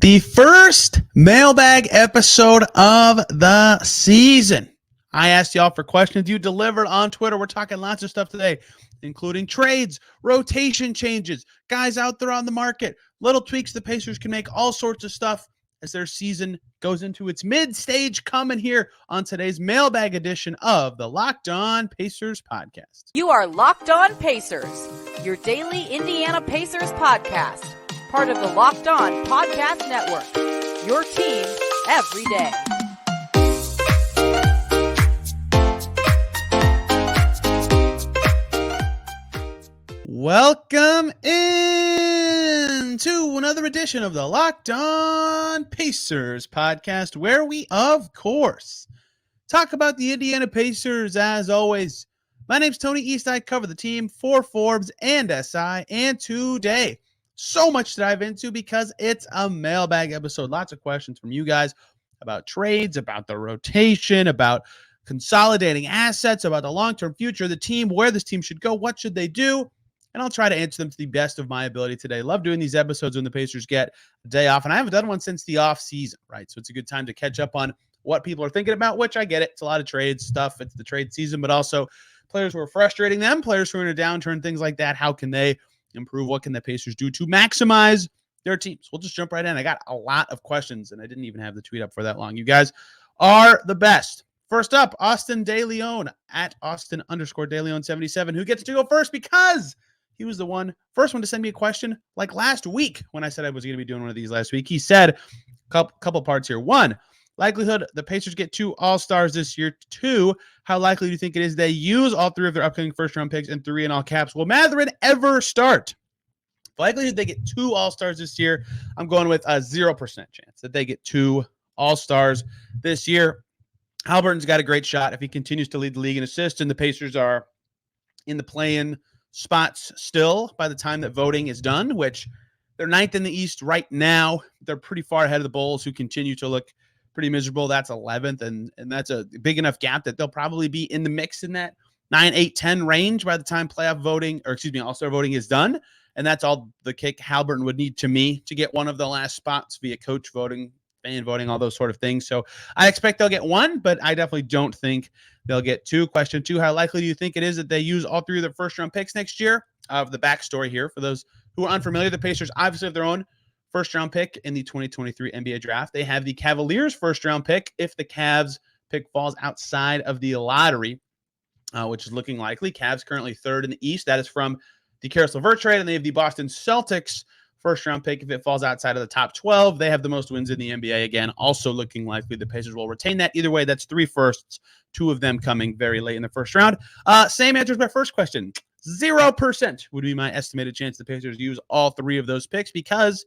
The first mailbag episode of the season. I asked y'all for questions. You delivered on Twitter. We're talking lots of stuff today, including trades, rotation changes, guys out there on the market, little tweaks the Pacers can make, all sorts of stuff as their season goes into its mid-stage coming here on today's mailbag edition of the Locked On Pacers podcast. You are Locked On Pacers, your daily Indiana Pacers podcast. Part of the Locked On Podcast Network, your team every day. Welcome in to another edition of the Locked On Pacers podcast, where we, of course, talk about the Indiana Pacers as always. My name's Tony East. I cover the team for Forbes and SI, and today, so much to dive into because it's a mailbag episode. Lots of questions from you guys about trades, about the rotation, about consolidating assets, about the long-term future of the team, where this team should go, what should they do, and I'll try to answer them to the best of my ability today. Love doing these episodes when the Pacers get a day off, and I haven't done one since the off season, right? So it's a good time to catch up on what people are thinking about, which I get it. It's a lot of trade stuff. It's the trade season, but also players who are frustrating them, players who are in a downturn, things like that. How can they improve? What can the Pacers do to maximize their teams? We'll just jump right in. I got a lot of questions, and I didn't even have the tweet up for that long. You guys are the best. First up, Austin DeLeon at Austin_DeLeon77, who gets to go first because he was the first one to send me a question like last week when I said I was going to be doing one of these last week. He said, couple parts here. One, likelihood the Pacers get 2 All-Stars this year. 2, how likely do you think it is they use all 3 of their upcoming first-round picks, and 3 in all caps? Will Mathurin ever start? Likelihood they get 2 All-Stars this year, I'm going with a 0% chance that they get 2 All-Stars this year. Haliburton's got a great shot if he continues to lead the league in assists, and the Pacers are in the play-in spots still by the time that voting is done, which they're 9th in the East right now. They're pretty far ahead of the Bulls, who continue to look pretty miserable. That's 11th, and that's a big enough gap that they'll probably be in the mix in that 9, 8, 10 range by the time playoff voting, All-Star voting is done. And that's all the kick Haliburton would need to get one of the last spots via coach voting, fan voting, all those sort of things. So I expect they'll get 1, but I definitely don't think they'll get 2. Question 2, how likely do you think it is that they use all 3 of their first-round picks next year? The backstory here, for those who are unfamiliar, the Pacers obviously have their own first-round pick in the 2023 NBA draft. They have the Cavaliers' first-round pick if the Cavs pick falls outside of the lottery, which is looking likely. Cavs currently 3rd in the East. That is from the Caris LeVert trade, and they have the Boston Celtics first-round pick if it falls outside of the top 12. They have the most wins in the NBA. Again, also looking likely the Pacers will retain that. Either way, that's 3 firsts, 2 of them coming very late in the first round. Same answer as my first question. 0% would be my estimated chance the Pacers use all 3 of those picks because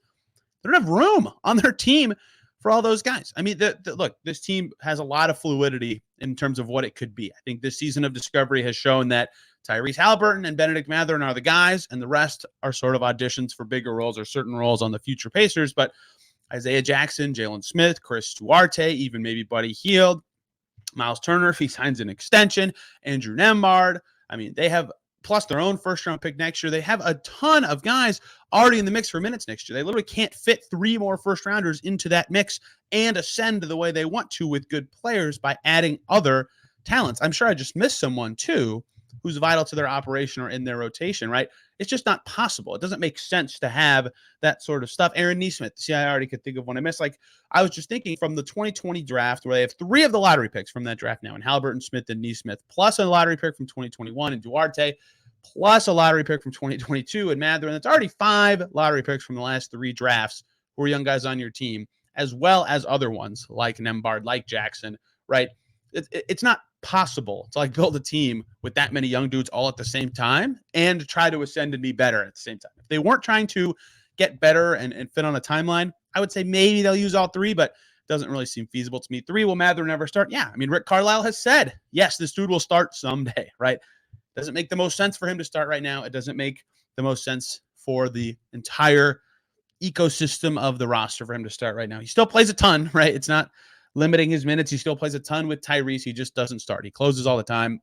they don't have room on their team for all those guys. I mean, look, this team has a lot of fluidity in terms of what it could be. I think this season of discovery has shown that Tyrese Haliburton and Benedict Mathurin are the guys, and the rest are sort of auditions for bigger roles or certain roles on the future Pacers. But Isaiah Jackson, Jalen Smith, Chris Duarte, even maybe Buddy Hield, Miles Turner, if he signs an extension, Andrew Nembhard. I mean, they have, plus their own first-round pick next year, they have a ton of guys already in the mix for minutes next year. They literally can't fit 3 more first-rounders into that mix and ascend the way they want to with good players by adding other talents. I'm sure I just missed someone, too, who's vital to their operation or in their rotation, right? It's just not possible. It doesn't make sense to have that sort of stuff. Aaron Nesmith, see, I already could think of one I missed. Like, I was just thinking from the 2020 draft where they have 3 of the lottery picks from that draft now, and Haliburton, Smith, and Nesmith, plus a lottery pick from 2021 and Duarte, plus a lottery pick from 2022 and Mathurin. That's already 5 lottery picks from the last 3 drafts who are young guys on your team, as well as other ones like Nembhard, like Jackson, right? It's not possible to build a team with that many young dudes all at the same time and try to ascend and be better at the same time. If they weren't trying to get better and fit on a timeline, I would say maybe they'll use all 3, but it doesn't really seem feasible to me. 3, will Mathurin ever start? Yeah. I mean, Rick Carlisle has said, yes, this dude will start someday, right? Doesn't make the most sense for him to start right now. It doesn't make the most sense for the entire ecosystem of the roster for him to start right now. He still plays a ton, right? It's not limiting his minutes. He still plays a ton with Tyrese. He just doesn't start. He closes all the time.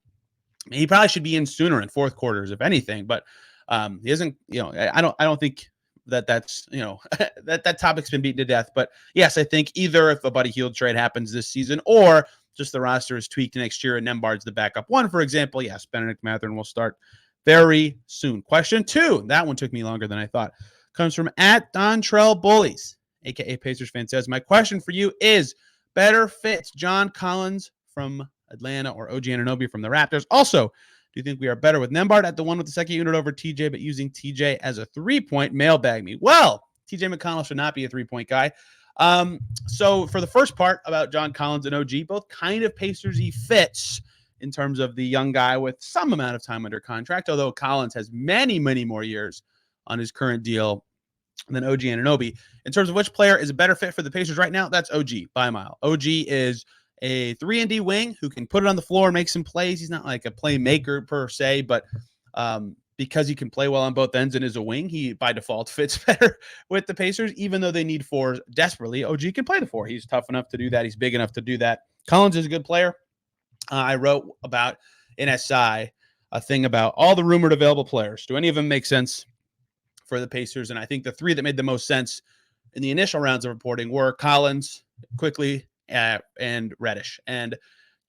He probably should be in sooner in fourth quarters, if anything, but he isn't, I don't think that's that topic's been beaten to death. But yes, I think either if a Buddy Hield trade happens this season or just the roster is tweaked next year and Nembhard's the backup one, for example, yes, Benedict Mathurin will start very soon. Question 2. That one took me longer than I thought. Comes from @Dontrell Bullies, aka Pacers fan, says, my question for you is better fits John Collins from Atlanta or OG Anunoby from the Raptors? Also, do you think we are better with Nembhard at the one with the second unit over TJ, but using TJ as a 3-point? Mailbag me. Well, TJ McConnell should not be a 3-point guy. So for the first part about John Collins and OG, both kind of Pacers-y fits in terms of the young guy with some amount of time under contract, although Collins has many, many more years on his current deal than OG Anunoby. In terms of which player is a better fit for the Pacers right now, that's OG by a mile. OG is a 3-and-D wing who can put it on the floor and make some plays. He's not like a playmaker per se, but because he can play well on both ends and is a wing, he by default fits better with the Pacers, even though they need 4 desperately. OG can play the 4. He's tough enough to do that. He's big enough to do that. Collins is a good player. I wrote about NSI a thing about all the rumored available players. Do any of them make sense for the Pacers? And I think the 3 that made the most sense in the initial rounds of reporting were Collins, quickly, and Reddish. And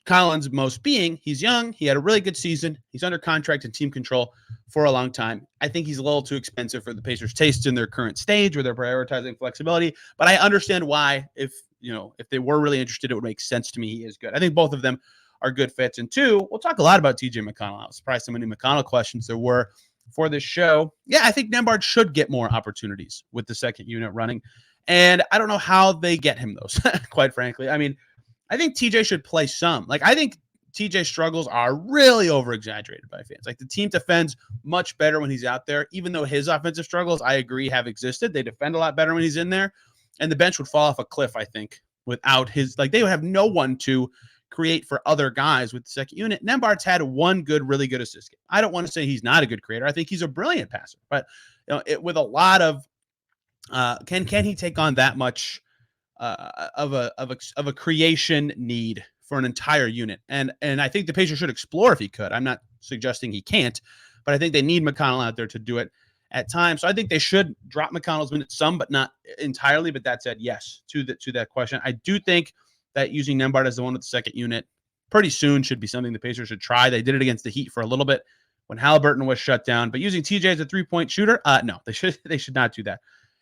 Collins, most being, he's young. He had a really good season. He's under contract and team control for a long time. I think he's a little too expensive for the Pacers' tastes in their current stage where they're prioritizing flexibility. But I understand why. If they were really interested, it would make sense to me. He is good. I think both of them are good fits. And 2, we'll talk a lot about TJ McConnell. I was surprised how many McConnell questions there were for this show. Yeah, I think Nembhard should get more opportunities with the second unit running. And I don't know how they get him those, quite frankly. I mean, I think TJ should play some. Like, I think TJ's struggles are really over-exaggerated by fans. Like, the team defends much better when he's out there, even though his offensive struggles, I agree, have existed. They defend a lot better when he's in there. And the bench would fall off a cliff, I think, without his, like, they would have no one to create for other guys with the second unit. Nembhard's had one really good assist game. I don't want to say he's not a good creator. I think he's a brilliant passer, but with a lot of can he take on that much of a creation need for an entire unit? And I think the Pacers should explore if he could. I'm not suggesting he can't, but I think they need McConnell out there to do it at times. So I think they should drop McConnell's minutes some, but not entirely. But that said, yes to that question. I do think that using Nembhard as the one with the second unit pretty soon should be something the Pacers should try. They did it against the Heat for a little bit when Halliburton was shut down, but using TJ as a 3-point shooter, no, they should not do that.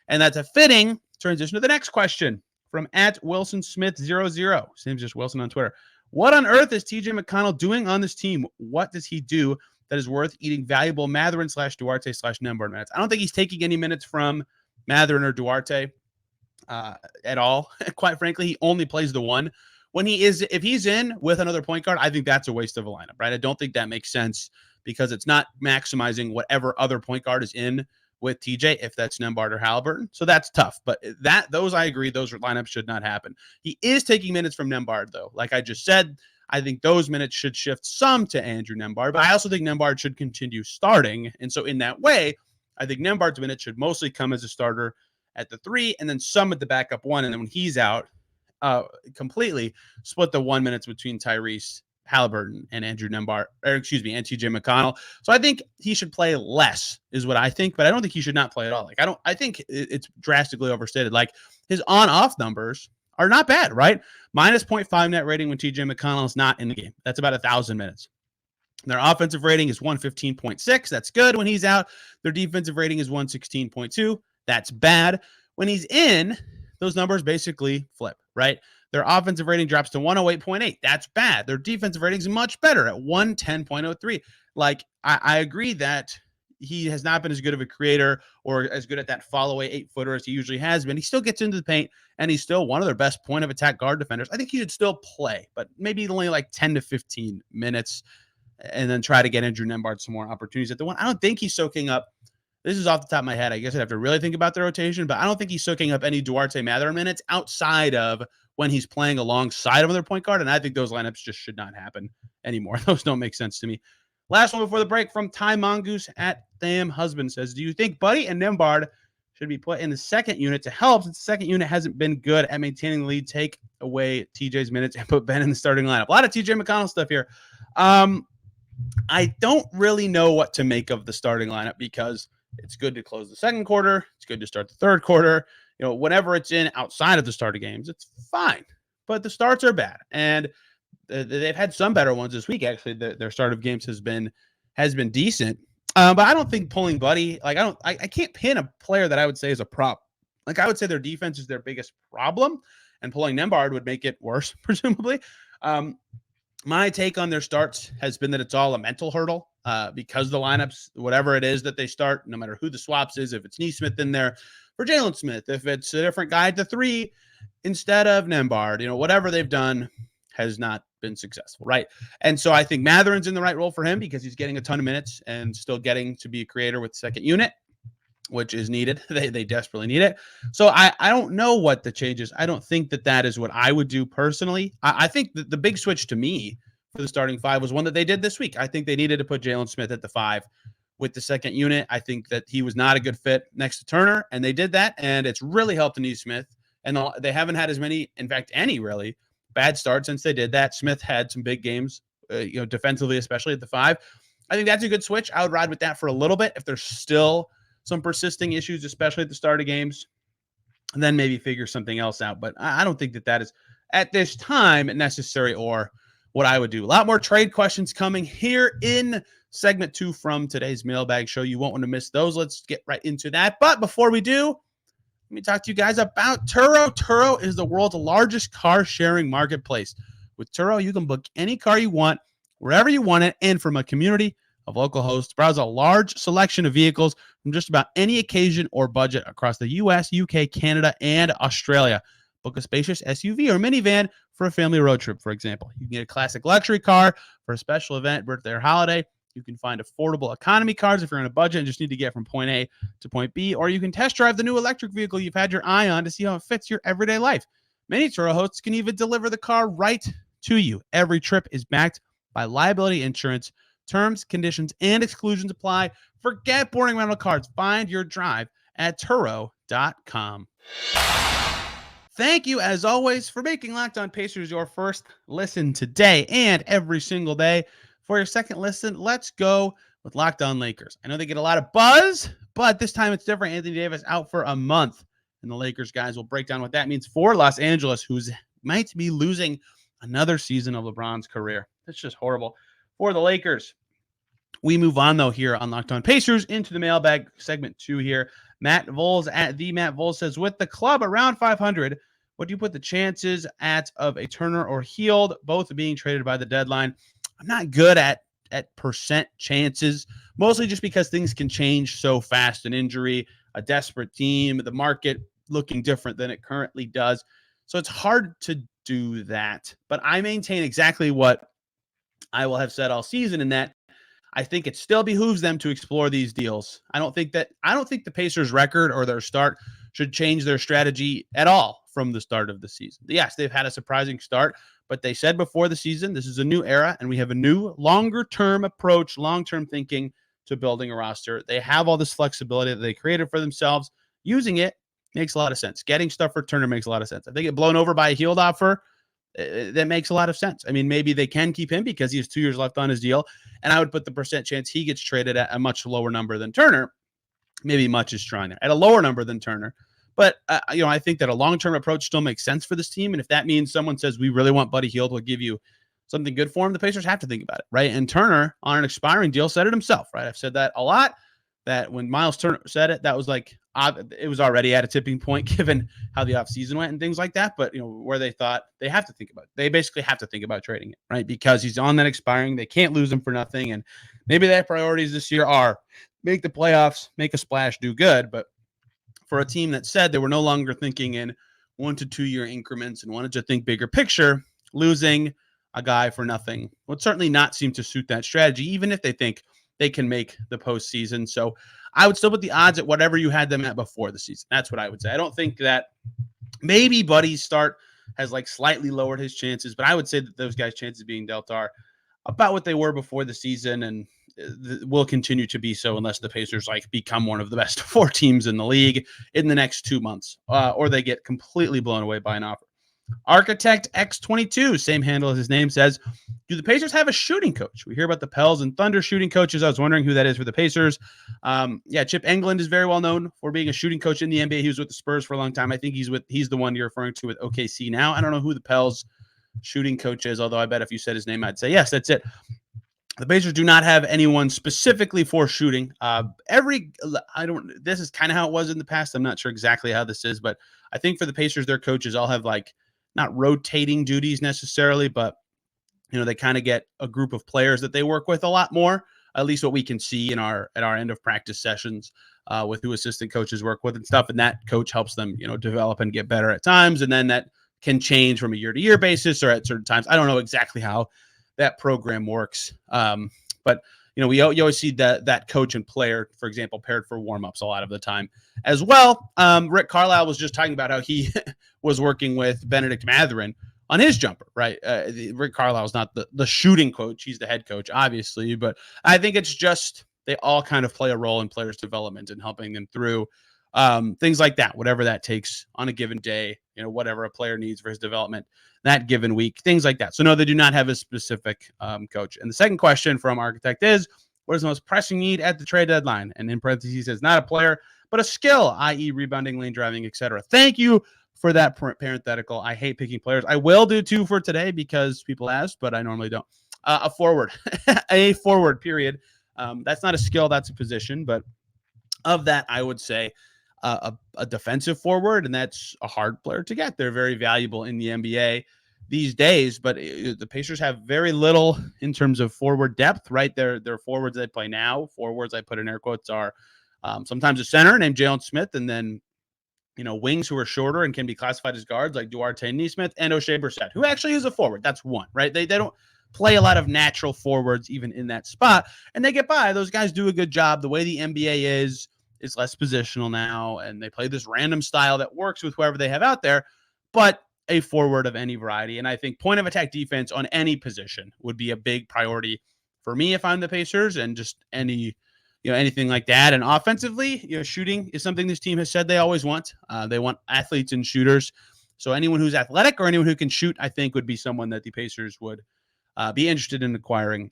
And that's a fitting transition to the next question from @WilsonSmith00. Seems just Wilson on Twitter. What on earth is TJ McConnell doing on this team? What does he do that is worth eating valuable Mathurin/Duarte/Nembhard minutes? I don't think he's taking any minutes from Mathurin or Duarte at all. Quite frankly, he only plays the one. If he's in with another point guard, I think that's a waste of a lineup, right? I don't think that makes sense because it's not maximizing whatever other point guard is in with TJ, if that's Nembhard or Halliburton. So that's tough. But those I agree, those lineups should not happen. He is taking minutes from Nembhard, though. Like I just said, I think those minutes should shift some to Andrew Nembhard, but I also think Nembhard should continue starting. And so in that way, I think Nembhard's minutes should mostly come as a starter at the 3 and then some at the backup 1. And then when he's out, completely split the 1 minutes between Tyrese Halliburton and Andrew Nembhard, and TJ McConnell. So I think he should play less is what I think, but I don't think he should not play at all. I think it's drastically overstated. Like his on-off numbers are not bad, right? Minus 0.5 net rating when TJ McConnell is not in the game. That's about 1,000 minutes. Their offensive rating is 115.6. That's good when he's out. Their defensive rating is 116.2. That's bad. When he's in, those numbers basically flip, right? Their offensive rating drops to 108.8. That's bad. Their defensive rating is much better at 110.03. Like, I agree that he has not been as good of a creator or as good at that follow-away 8-footer as he usually has been. He still gets into the paint, and he's still one of their best point-of-attack guard defenders. I think he should still play, but maybe only like 10 to 15 minutes and then try to get Andrew Nembhard some more opportunities at the 1. I don't think he's soaking up. This is off the top of my head. I guess I'd have to really think about the rotation, but I don't think he's soaking up any Duarte Mathurin minutes outside of when he's playing alongside of another point guard, and I think those lineups just should not happen anymore. Those don't make sense to me. Last one before the break from Ty Mongoose @ThamHusband says, do you think Buddy and Nembhard should be put in the second unit to help since the second unit hasn't been good at maintaining the lead? Take away TJ's minutes and put Ben in the starting lineup. A lot of TJ McConnell stuff here. I don't really know what to make of the starting lineup because It's good to close the second quarter. It's good to start the third quarter. Whenever it's in outside of the start of games, it's fine. But the starts are bad, and they've had some better ones this week. Actually, their start of games has been decent. But I don't think pulling Buddy, I can't pin a player that I would say is a prop. Like, I would say their defense is their biggest problem, and pulling Nembhard would make it worse, presumably. My take on their starts has been that it's all a mental hurdle because the lineups, whatever it is that they start, no matter who the swaps is, if it's Neesmith in there for Jalen Smith, if it's a different guy at the 3 instead of Nembhard, whatever they've done has not been successful, right? And so I think Matherin's in the right role for him because he's getting a ton of minutes and still getting to be a creator with second unit, which is needed. They desperately need it. So I don't know what the change is. I don't think that is what I would do personally. I think that the big switch to me for the starting 5 was one that they did this week. I think they needed to put Jalen Smith at the 5 with the second unit. I think that he was not a good fit next to Turner, and they did that, and it's really helped Neesmith. And they haven't had as many, in fact, any really bad starts since they did that. Smith had some big games, defensively, especially at the 5. I think that's a good switch. I would ride with that for a little bit. If there's still some persisting issues, especially at the start of games, and then maybe figure something else out. But I don't think that is at this time necessary or what I would do. A lot more trade questions coming here in segment 2 from today's Mailbag show. You won't want to miss those. Let's get right into that. But before we do, let me talk to you guys about Turo. Turo is the world's largest car sharing marketplace. With Turo, you can book any car you want, wherever you want it, and from a community of local hosts. Browse a large selection of vehicles from just about any occasion or budget across the US, UK, Canada, and Australia. Book a spacious SUV or minivan for a family road trip, for example. You can get a classic luxury car for a special event, birthday, or holiday. You can find affordable economy cars if you're on a budget and just need to get from point A to point B, or you can test drive the new electric vehicle you've had your eye on to see how it fits your everyday life. Many Turo hosts can even deliver the car right to you. Every trip is backed by liability insurance. Terms, conditions, and exclusions apply. Forget boring rental cars. Find your drive at Turo.com. Thank you, as always, for making Locked On Pacers your first listen today and every single day. For your second listen, let's go with Locked On Lakers. I know they get a lot of buzz, but this time it's different. Anthony Davis out for a month, and the Lakers guys will break down what that means for Los Angeles, who might be losing another season of LeBron's career. That's just horrible for the Lakers. We move on, though, here on Locked On Pacers into the Mailbag segment 2 here. Matt Voles at the Matt Voles says, with the club around 500, what do you put the chances at of a Turner or Hield both being traded by the deadline? I'm not good at percent chances, mostly just because things can change so fast. An injury, a desperate team, the market looking different than it currently does. So it's hard to do that. But I maintain exactly what I will have said all season, in that I think it still behooves them to explore these deals. I don't think the Pacers' record or their start should change their strategy at all from the start of the season. Yes, they've had a surprising start, but they said before the season, this is a new era, and we have a new longer-term approach, long-term thinking to building a roster. They have all this flexibility that they created for themselves. Using it makes a lot of sense. Getting stuff for Turner makes a lot of sense. If they get blown over by a Hield offer, that makes a lot of sense. I mean, maybe they can keep him because he has 2 years left on his deal, and I would put the percent chance he gets traded at a much lower number than Turner. Maybe much is trying there at a lower number than Turner. But, I think that a long-term approach still makes sense for this team. And if that means someone says, we really want Buddy Hield, we'll give you something good for him, the Pacers have to think about it, right? And Turner, on an expiring deal, said it himself, right? I've said that a lot, that when Miles Turner said it, that was like, it was already at a tipping point given how the offseason went and things like that. But, where they thought they have to think about it. They basically have to think about trading it, right? Because he's on that expiring. They can't lose him for nothing. And maybe their priorities this year are make the playoffs, make a splash, do good. But for a team that said they were no longer thinking in 1 to 2 year increments and wanted to think bigger picture, losing a guy for nothing would certainly not seem to suit that strategy, even if they think they can make the postseason. So I would still put the odds at whatever you had them at before the season. That's what I would say. I don't think that maybe Buddy's start has slightly lowered his chances, but I would say that those guys' chances being dealt are about what they were before the season, and will continue to be so unless the Pacers become one of the best 4 teams in the league in the next 2 months, or they get completely blown away by an offer. Architect X22, same handle as his name, says, do the Pacers have a shooting coach? We hear about the Pels and Thunder shooting coaches. I was wondering who that is for the Pacers. Chip Engelland is very well known for being a shooting coach in the NBA. He was with the Spurs for a long time. I think he's the one you're referring to with OKC now. I don't know who the Pels shooting coach is, although I bet if you said his name, I'd say yes, that's it. The Pacers do not have anyone specifically for shooting. This is kind of how it was in the past. I'm not sure exactly how this is, but I think for the Pacers, their coaches all have like not rotating duties necessarily, but they kind of get a group of players that they work with a lot more, at least what we can see at our end of practice sessions with who assistant coaches work with and stuff. And that coach helps them, develop and get better at times. And then that can change from a year-to-year basis or at certain times. I don't know exactly how that program works. But you always see that coach and player, for example, paired for warmups a lot of the time as well. Rick Carlisle was just talking about how he was working with Benedict Mathurin on his jumper, right? Rick Carlisle is not the shooting coach. He's the head coach, obviously, but I think it's just they all kind of play a role in players' development and helping them through things like that, whatever that takes on a given day, whatever a player needs for his development that given week, things like that. So no, they do not have a specific coach. And the second question from Architect is, what is the most pressing need at the trade deadline? And in parentheses, he says, not a player, but a skill, i.e. rebounding, lane driving, etc. Thank you for that parenthetical. I hate picking players. I will do two for today because people asked, but I normally don't. A forward, a forward, period. That's not a skill, that's a position. But of that, I would say a defensive forward, and that's a hard player to get. They're very valuable in the NBA these days, but the Pacers have very little in terms of forward depth, right? Their forwards they play now, forwards I put in air quotes, are sometimes a center named Jalen Smith, and then wings who are shorter and can be classified as guards like Duarte Nesmith and O'Shea Brissett, who actually is a forward. That's one, right? They don't play a lot of natural forwards even in that spot, and they get by. Those guys do a good job. The way the NBA is less positional now, and they play this random style that works with whoever they have out there, but a forward of any variety. And I think point of attack defense on any position would be a big priority for me if I'm the Pacers, and just anything like that. And offensively, shooting is something this team has said they always want. They want athletes and shooters. So anyone who's athletic or anyone who can shoot, I think would be someone that the Pacers would be interested in acquiring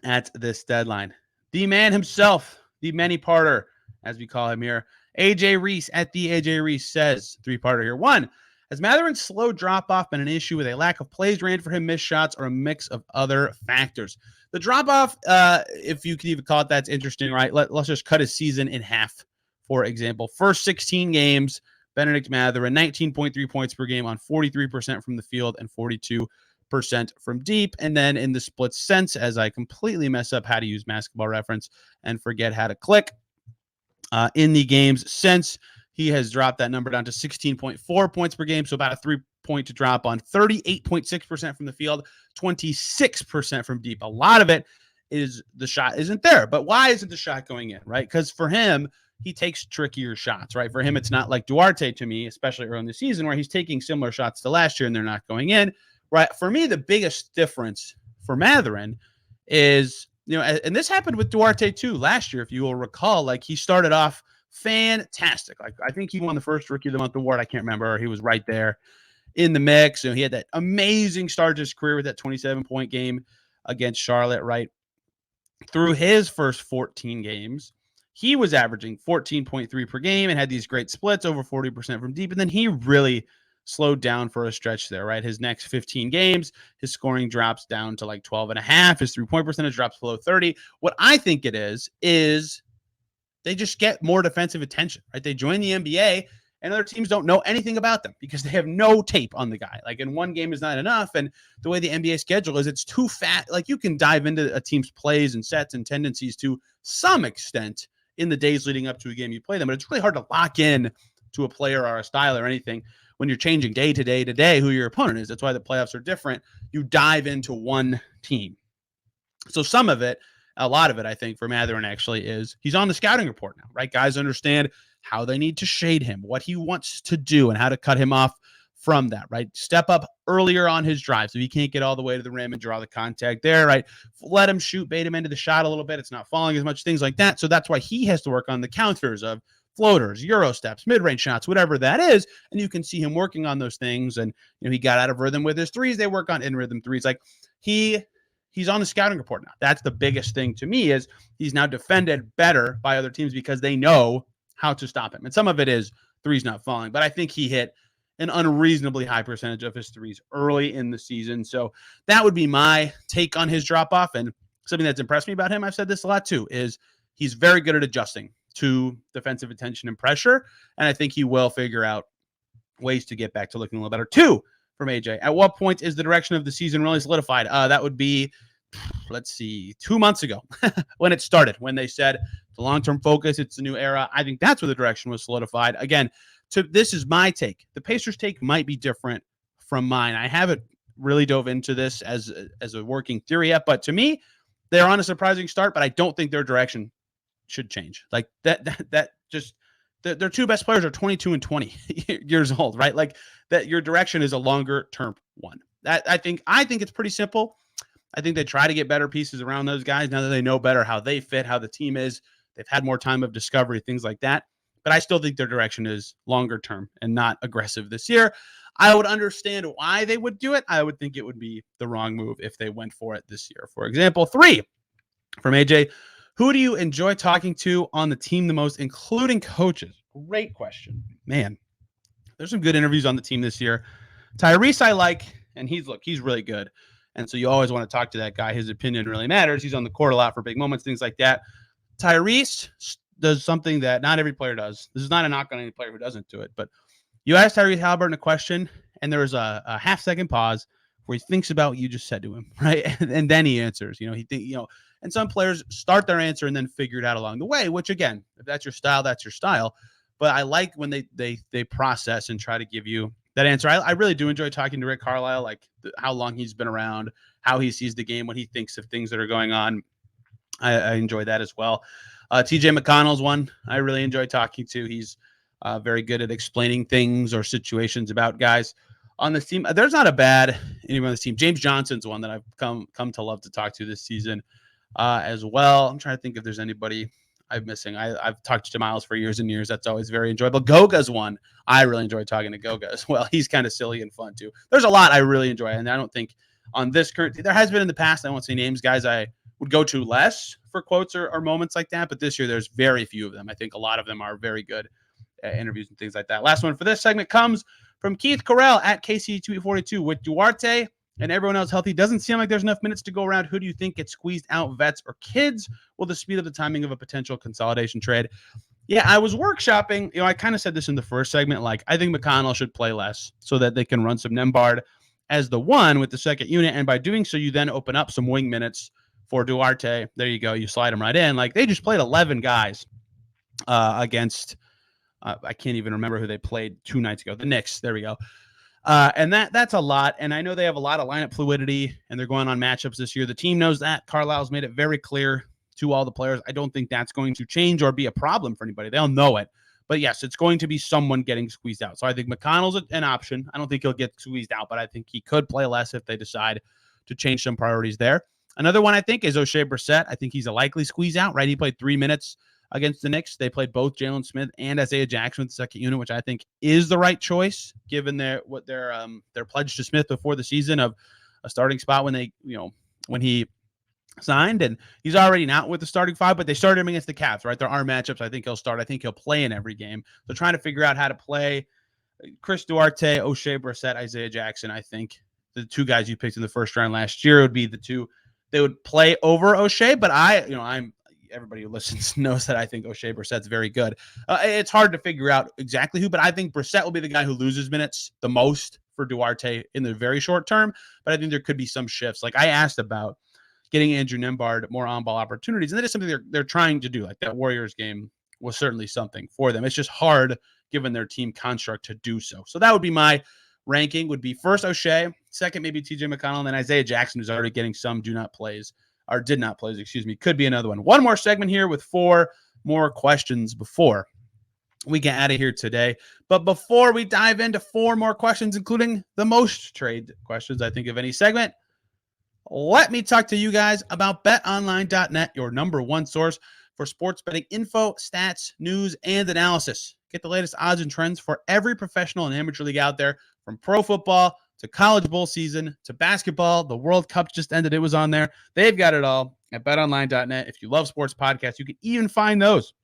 at this deadline. The man himself, the many-parter, as we call him here, AJ Reese at the AJ Reese says, three-parter here. One, has Mathurin's slow drop-off been an issue with a lack of plays ran for him, missed shots, or a mix of other factors? The drop-off, if you can even call it, that's interesting, right? Let's just cut his season in half, for example. First 16 games, Benedict Mathurin, 19.3 points per game on 43% from the field and 42% from deep. And then in the split sense, as I completely mess up how to use Basketball Reference and forget how to click, in the games since, he has dropped that number down to 16.4 points per game, so about a 3-point to drop on 38.6% from the field, 26% from deep. A lot of it is the shot isn't there. But why isn't the shot going in, right? Because for him, he takes trickier shots, right? For him, it's not like Duarte to me, especially early in the season, where he's taking similar shots to last year and they're not going in, right? For me, the biggest difference for Mathurin is, and this happened with Duarte too last year, if you will recall, like he started off fantastic. Like I think he won the first Rookie of the Month award. I can't remember. He was right there in the mix. And he had that amazing start to his career with that 27-point game against Charlotte, right? Through his first 14 games, he was averaging 14.3 per game and had these great splits, over 40% from deep. And then he really slowed down for a stretch there, right? His next 15 games, his scoring drops down to like 12.5. His 3-point percentage drops below 30. What I think it is they just get more defensive attention, right? They join the NBA and other teams don't know anything about them because they have no tape on the guy. Like in one game is not enough. And the way the NBA schedule is, it's too fat. Like you can dive into a team's plays and sets and tendencies to some extent in the days leading up to a game you play them, but it's really hard to lock in to a player or a style or anything when you're changing day to day to day who your opponent is. That's why the playoffs are different. You dive into one team. So some of it, a lot of it, I think, for Mathurin actually is he's on the scouting report now, right? Guys understand how they need to shade him, what he wants to do, and how to cut him off from that, right? Step up earlier on his drive so he can't get all the way to the rim and draw the contact there, right? Let him shoot, bait him into the shot a little bit. It's not falling as much, things like that. So that's why he has to work on the counters of floaters, Euro steps, mid-range shots, whatever that is. And you can see him working on those things. And, he got out of rhythm with his threes. They work on in-rhythm threes. Like he's on the scouting report now. That's the biggest thing to me is he's now defended better by other teams because they know how to stop him. And some of it is threes not falling. But I think he hit an unreasonably high percentage of his threes early in the season. So that would be my take on his drop-off. And something that's impressed me about him, I've said this a lot too, is he's very good at adjusting to defensive attention and pressure. And I think he will figure out ways to get back to looking a little better. 2 from AJ. At what point is the direction of the season really solidified? That would be, 2 months ago when it started, when they said the long-term focus, it's a new era. I think that's where the direction was solidified. Again, this is my take. The Pacers' take might be different from mine. I haven't really dove into this as a working theory yet, but to me, they're on a surprising start, but I don't think their direction should change. Like that just their 2 best players are 22 and 20 years old, right? Like that your direction is a longer term one. That I think it's pretty simple. I think they try to get better pieces around those guys now that they know better how they fit, how the team is. They've had more time of discovery, things like that. But I still think their direction is longer term and not aggressive this year. I would understand why they would do it. I would think it would be the wrong move if they went for it this year. For example, 3 from AJ. Who do you enjoy talking to on the team the most, including coaches? Great question. Man, there's some good interviews on the team this year. Tyrese I like, and he's really good. And so you always want to talk to that guy. His opinion really matters. He's on the court a lot for big moments, things like that. Tyrese does something that not every player does. This is not a knock on any player who doesn't do it, but you ask Tyrese Halliburton a question, and there's a half-second pause where he thinks about what you just said to him, right? And then he answers. And some players start their answer and then figure it out along the way, which, again, if that's your style, that's your style. But I like when they process and try to give you that answer. I really do enjoy talking to Rick Carlisle, like how long he's been around, how he sees the game, what he thinks of things that are going on. I enjoy that as well. TJ McConnell's one I really enjoy talking to. He's very good at explaining things or situations about guys on this team. There's not a bad anyone on this team. James Johnson's one that I've come to love to talk to this season as well. I'm trying to think if there's anybody I'm missing. I've talked to Miles for years and years. That's always very enjoyable. Goga's one. I really enjoy talking to Goga as well. He's kind of silly and fun too. There's a lot I really enjoy, and I don't think on this current, there has been in the past, I won't say names, guys I would go to less for quotes or moments like that, but this year there's very few of them. I think a lot of them are very good interviews and things like that. Last one for this segment comes from Keith Correll at KC242. With Duarte and everyone else healthy, doesn't seem like there's enough minutes to go around. Who do you think gets squeezed out, vets or kids? Will the speed of the timing of a potential consolidation trade? Yeah, I was workshopping. I kind of said this in the first segment. Like, I think McConnell should play less so that they can run some Nembhard as the 1 with the second unit. And by doing so, you then open up some wing minutes for Duarte. There you go. You slide him right in. Like, they just played 11 guys against, I can't even remember who they played 2 nights ago. The Knicks. There we go. And that's a lot. And I know they have a lot of lineup fluidity, and they're going on matchups this year. The team knows that. Carlisle's made it very clear to all the players. I don't think that's going to change or be a problem for anybody. They'll know it. But yes, it's going to be someone getting squeezed out. So I think McConnell's an option. I don't think he'll get squeezed out, but I think he could play less if they decide to change some priorities there. Another one I think is O'Shea Brissett. I think he's a likely squeeze out, right? He played 3 minutes against the Knicks. They played both Jalen Smith and Isaiah Jackson with the second unit, which I think is the right choice given their pledge to Smith before the season of a starting spot when he signed, and he's already not with the starting 5, but they started him against the Cavs, right? There are matchups. I think he'll start. I think he'll play in every game. So trying to figure out how to play Chris Duarte, O'Shea Brissett, Isaiah Jackson. I think the 2 guys you picked in the first round last year would be the 2 they would play over O'Shea, but everybody who listens knows that I think O'Shea Brissett's very good. It's hard to figure out exactly who, but I think Brissett will be the guy who loses minutes the most for Duarte in the very short term, but I think there could be some shifts. Like I asked about getting Andrew Nembhard more on-ball opportunities, and that is something they're trying to do. Like that Warriors game was certainly something for them. It's just hard given their team construct to do so. So that would be my ranking. Would be first O'Shea, second maybe TJ McConnell, and then Isaiah Jackson, who's already getting some did not plays, could be another one. One more segment here with 4 more questions before we get out of here today. But before we dive into 4 more questions, including the most trade questions I think of any segment, let me talk to you guys about betonline.net, your number 1 source for sports betting info, stats, news, and analysis. Get the latest odds and trends for every professional and amateur league out there, from pro football to college bowl season to basketball. The World Cup just ended. It was on there. They've got it all at betonline.net. If you love sports podcasts, you can even find those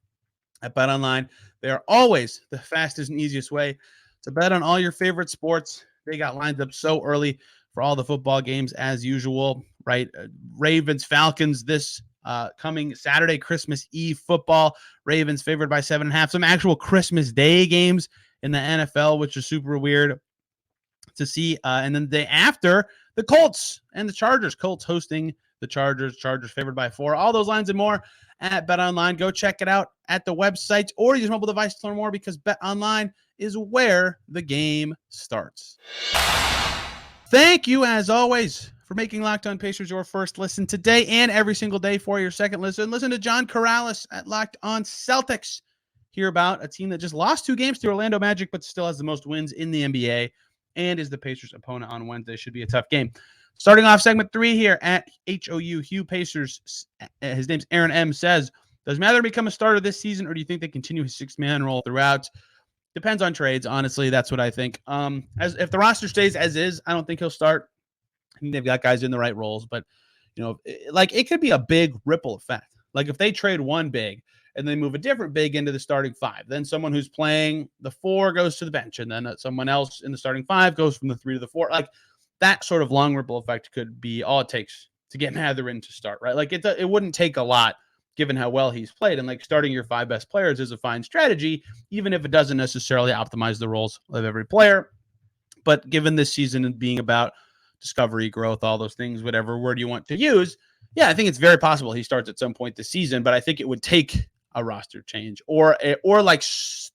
at BetOnline. They are always the fastest and easiest way to bet on all your favorite sports. They got lined up so early for all the football games as usual, right? Ravens, Falcons this coming Saturday, Christmas Eve football. Ravens favored by 7.5. Some actual Christmas Day games in the NFL, which is super weird to see. And then the day after, the Colts and the Chargers. Colts hosting the Chargers. Chargers favored by 4. All those lines and more at BetOnline. Go check it out at the website or use mobile device to learn more, because BetOnline is where the game starts. Thank you, as always, for making Locked On Pacers your first listen today and every single day for your second listen. Listen to John Corrales at Locked On Celtics. Hear about a team that just lost 2 games to Orlando Magic, but still has the most wins in the NBA and is the Pacers' opponent on Wednesday. Should be a tough game. Starting off segment 3 here at HOU Hugh Pacers. His name's Aaron M. says, does Mather become a starter this season, or do you think they continue his 6-man role throughout? Depends on trades. Honestly, that's what I think. As if the roster stays as is, I don't think he'll start. I think they've got guys in the right roles, but it could be a big ripple effect. Like if they trade one big and they move a different big into the starting 5, then someone who's playing the 4 goes to the bench, and then someone else in the starting 5 goes from the 3 to the 4. Like that sort of long ripple effect could be all it takes to get Mather in to start, right? Like it wouldn't take a lot given how well he's played. And like starting your 5 best players is a fine strategy, even if it doesn't necessarily optimize the roles of every player. But given this season being about discovery, growth, all those things, whatever word you want to use, yeah, I think it's very possible he starts at some point this season, but I think it would take a roster change or like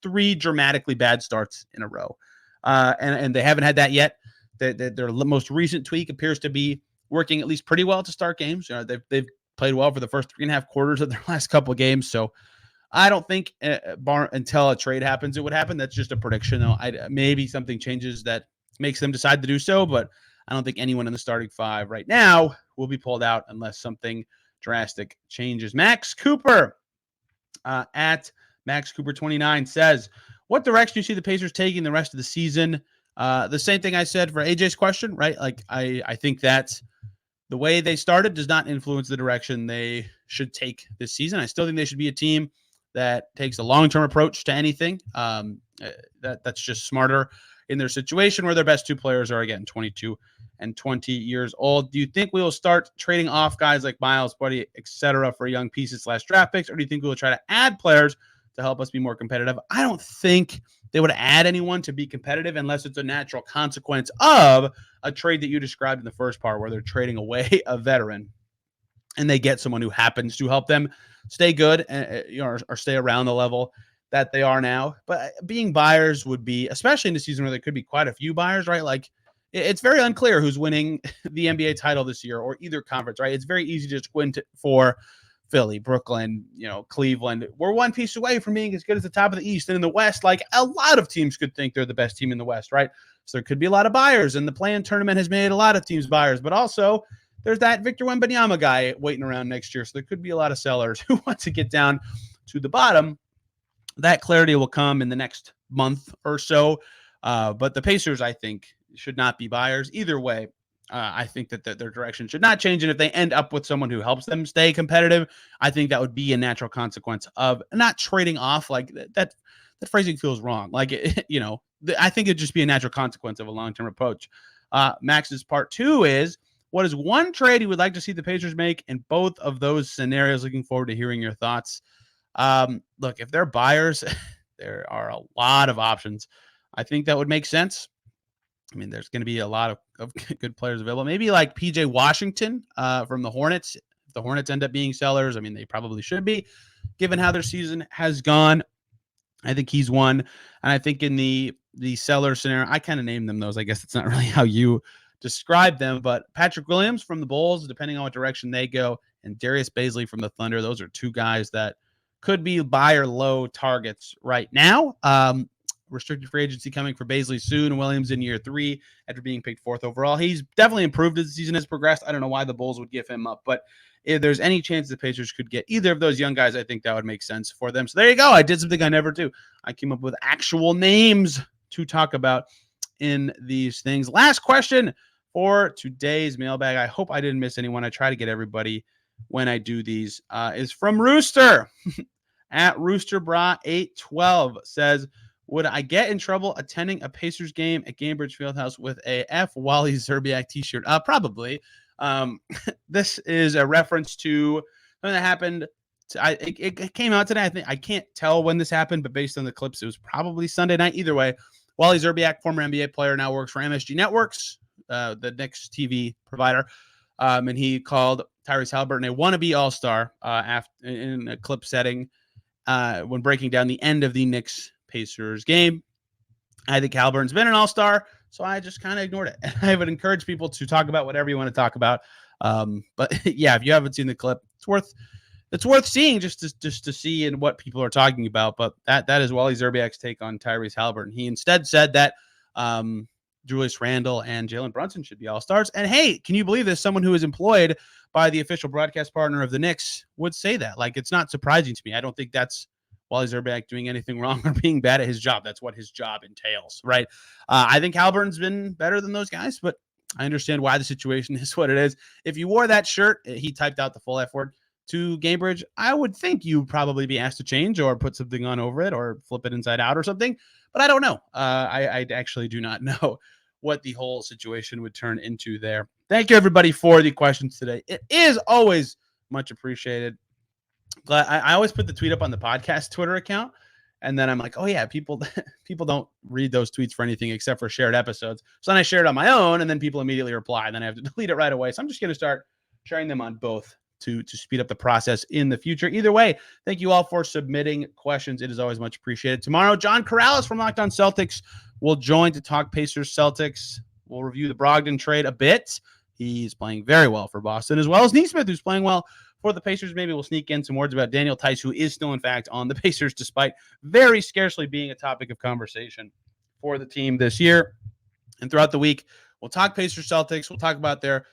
3 dramatically bad starts in a row. And they haven't had that yet. Their most recent tweak appears to be working at least pretty well to start games. They've played well for the first 3.5 quarters of their last couple of games. So I don't think until a trade happens, it would happen. That's just a prediction, though. Maybe something changes that makes them decide to do so, but I don't think anyone in the starting 5 right now will be pulled out unless something drastic changes. Max Cooper at Max Cooper 29 says, what direction do you see the Pacers taking the rest of the season? The same thing I said for AJ's question, right? Like I think that the way they started does not influence the direction they should take this season. I still think they should be a team that takes a long-term approach to anything. That's just smarter in their situation where their best 2 players are, again, 22 and 20 years old. Do you think we will start trading off guys like Miles, Buddy, etc. for young pieces / draft picks, or do you think we will try to add players to help us be more competitive? I don't think they would add anyone to be competitive unless it's a natural consequence of a trade that you described in the first part, where they're trading away a veteran and they get someone who happens to help them stay good and or stay around the level that they are now. But being buyers would be, especially in the season where there could be quite a few buyers, right? Like it's very unclear who's winning the NBA title this year or either conference, right? It's very easy to squint for Philly, Brooklyn, Cleveland. We're one piece away from being as good as the top of the East. And in the West, like a lot of teams could think they're the best team in the West, right? So there could be a lot of buyers, and the play-in tournament has made a lot of teams buyers. But also, there's that Victor Wembanyama guy waiting around next year. So there could be a lot of sellers who want to get down to the bottom. That clarity will come in the next month or so. But the Pacers, I think, should not be buyers either way. I think that their direction should not change. And if they end up with someone who helps them stay competitive, I think that would be a natural consequence of not trading off. Like that phrasing feels wrong. Like, I think it'd just be a natural consequence of a long-term approach. Max's part 2 is, what is one trade you would like to see the Pacers make in both of those scenarios? Looking forward to hearing your thoughts. Look, if they're buyers, there are a lot of options. I think that would make sense. I mean, there's going to be a lot of good players available. Maybe like PJ Washington from the Hornets. If the Hornets end up being sellers, I mean, they probably should be, given how their season has gone. I think he's one. And I think in the seller scenario, I kind of named them those. I guess it's not really how you describe them. But Patrick Williams from the Bulls, depending on what direction they go, and Darius Bazley from the Thunder. Those are 2 guys that could be buy or low targets right now. restricted free agency coming for Baisley soon. Williams in year 3 after being picked 4th overall. He's definitely improved as the season has progressed. I don't know why the Bulls would give him up, but if there's any chance the Pacers could get either of those young guys, I think that would make sense for them. So there you go. I did something I never do. I came up with actual names to talk about in these things. Last question for today's mailbag. I hope I didn't miss anyone. I try to get everybody when I do these. Is from Rooster at RoosterBra812 says, would I get in trouble attending a Pacers game at Gainbridge Fieldhouse with a F. Wally Szczerbiak t-shirt? Probably. This is a reference to something that happened. It came out today. I can't tell when this happened, but based on the clips, it was probably Sunday night. Either way, Wally Szczerbiak, former NBA player, now works for MSG Networks, the Knicks TV provider. And he called Tyrese Haliburton a wannabe all-star in a clip setting when breaking down the end of the Knicks-Pacers game. I think Haliburton's been an all-star, so I just kind of ignored it. I would encourage people to talk about whatever you want to talk about. But yeah, if you haven't seen the clip, it's worth seeing just to see in what people are talking about. But that is Wally Szczerbiak's take on Tyrese Haliburton. He instead said that Julius Randle and Jalen Brunson should be all-stars. And hey, can you believe this? Someone who is employed by the official broadcast partner of the Knicks would say that. Like, it's not surprising to me. I don't think that's Wally Szczerbiak doing anything wrong or being bad at his job. That's what his job entails, right? I think Haliburton's been better than those guys, but I understand why the situation is what it is. If you wore that shirt, he typed out the full F word, to Gainbridge, I would think you'd probably be asked to change or put something on over it or flip it inside out or something. But I don't know. I actually do not know what the whole situation would turn into there. Thank you, everybody, for the questions today. It is always much appreciated. Glad I always put the tweet up on the podcast Twitter account, and then I'm like, oh yeah, people don't read those tweets for anything except for shared episodes. So then I share it on my own, and then people immediately reply, and then I have to delete it right away. So I'm just going to start sharing them on both to speed up the process in the future. Either way, thank you all for submitting questions. It is always much appreciated. Tomorrow, John Corrales from Locked On Celtics will join to talk Pacers Celtics. We'll review the Brogdon trade a bit. He's playing very well for Boston, as well as Neesmith, who's playing well for the Pacers. Maybe we'll sneak in some words about Daniel Tice, who is still, in fact, on the Pacers, despite very scarcely being a topic of conversation for the team this year. And throughout the week, we'll talk Pacers Celtics. We'll talk about their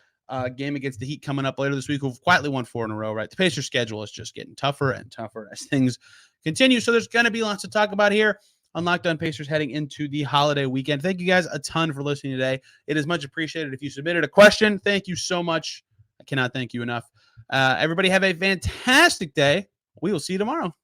game against the Heat coming up later this week, who've quietly won 4 in a row, right? The Pacers schedule is just getting tougher and tougher as things continue. So there's going to be lots to talk about here on Locked On Pacers heading into the holiday weekend. Thank you guys a ton for listening today. It is much appreciated. If you submitted a question, thank you so much. I cannot thank you enough. Everybody have a fantastic day. We will see you tomorrow.